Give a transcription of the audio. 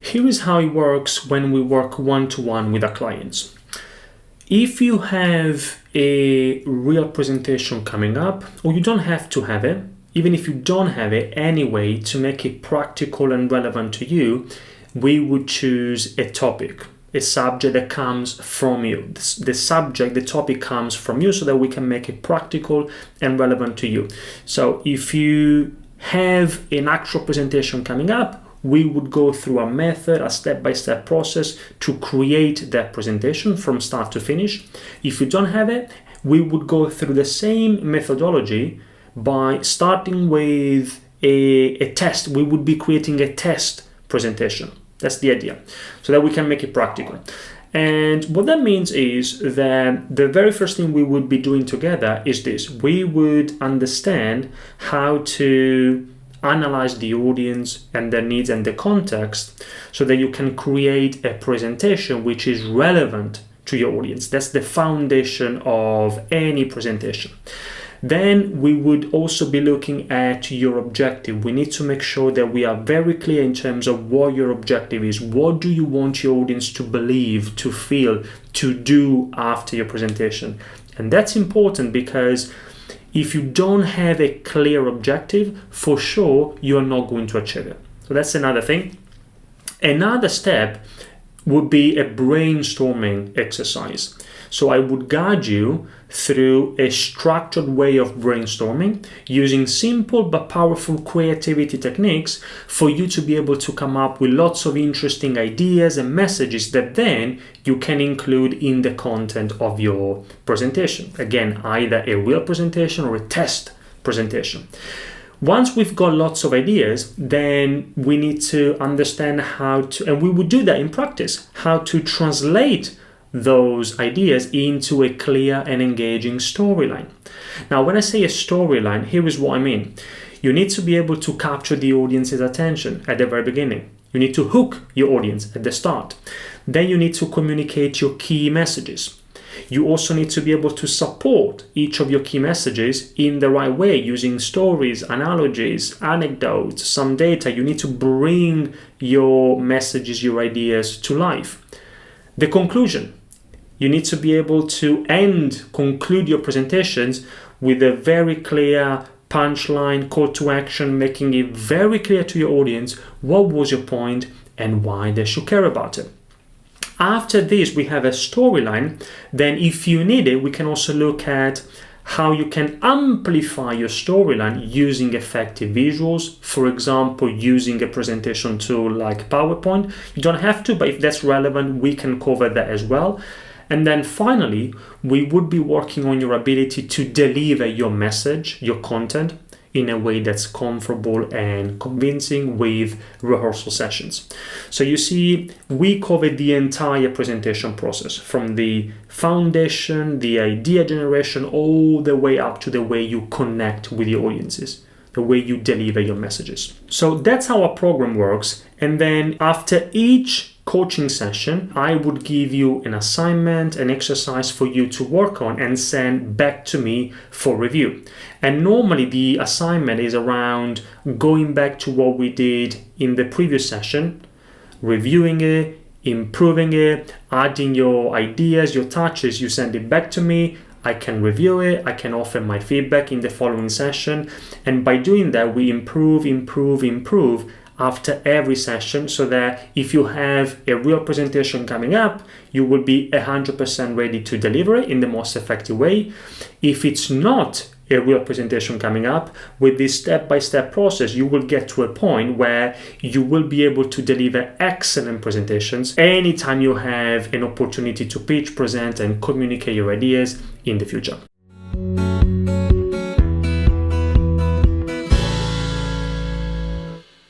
Here is how it works when we work one-to-one with our clients. If you have a real presentation coming up, or you don't have to have it, even if you don't have it anyway, to make it practical and relevant to you, we would choose a topic, a subject that comes from you. The topic comes from you so that we can make it practical and relevant to you. So if you have an actual presentation coming up, we would go through a method, a step-by-step process to create that presentation from start to finish. If you don't have it, we would go through the same methodology by starting with a test. We would be creating a test presentation. That's the idea, so that we can make it practical. And what that means is that the very first thing we would be doing together is this. We would understand how to analyze the audience and their needs and the context so that you can create a presentation which is relevant to your audience. That's the foundation of any presentation. Then we would also be looking at your objective. We need to make sure that we are very clear in terms of what your objective is. What do you want your audience to believe, to feel, to do after your presentation? And that's important because if you don't have a clear objective, for sure, you're not going to achieve it. So that's another thing. Another step would be a brainstorming exercise. So I would guide you through a structured way of brainstorming using simple but powerful creativity techniques for you to be able to come up with lots of interesting ideas and messages that then you can include in the content of your presentation. Again, either a real presentation or a test presentation. Once we've got lots of ideas, then we need to understand how to, and we would do that in practice, how to translate those ideas into a clear and engaging storyline. Now, when I say a storyline, here is what I mean. You need to be able to capture the audience's attention at the very beginning. You need to hook your audience at the start. Then you need to communicate your key messages. You also need to be able to support each of your key messages in the right way using stories, analogies, anecdotes, some data. You need to bring your messages, your ideas to life. The conclusion. You need to be able to conclude your presentations with a very clear punchline, call to action, making it very clear to your audience what was your point and why they should care about it. After this, we have a storyline. Then if you need it, we can also look at how you can amplify your storyline using effective visuals. For example, using a presentation tool like PowerPoint. You don't have to, but if that's relevant, we can cover that as well. And then finally, we would be working on your ability to deliver your message, your content, in a way that's comfortable and convincing with rehearsal sessions. So you see, we covered the entire presentation process from the foundation, the idea generation, all the way up to the way you connect with your audiences, the way you deliver your messages. So that's how our program works. And then after each coaching session, I would give you an assignment, an exercise for you to work on and send back to me for review. And normally the assignment is around going back to what we did in the previous session, reviewing it, improving it, adding your ideas, your touches. You send it back to me. I can review it. I can offer my feedback in the following session. And by doing that, we improve after every session, so that if you have a real presentation coming up, you will be 100% ready to deliver it in the most effective way. If it's not a real presentation coming up, with this step-by-step process, you will get to a point where you will be able to deliver excellent presentations anytime you have an opportunity to pitch, present, and communicate your ideas in the future.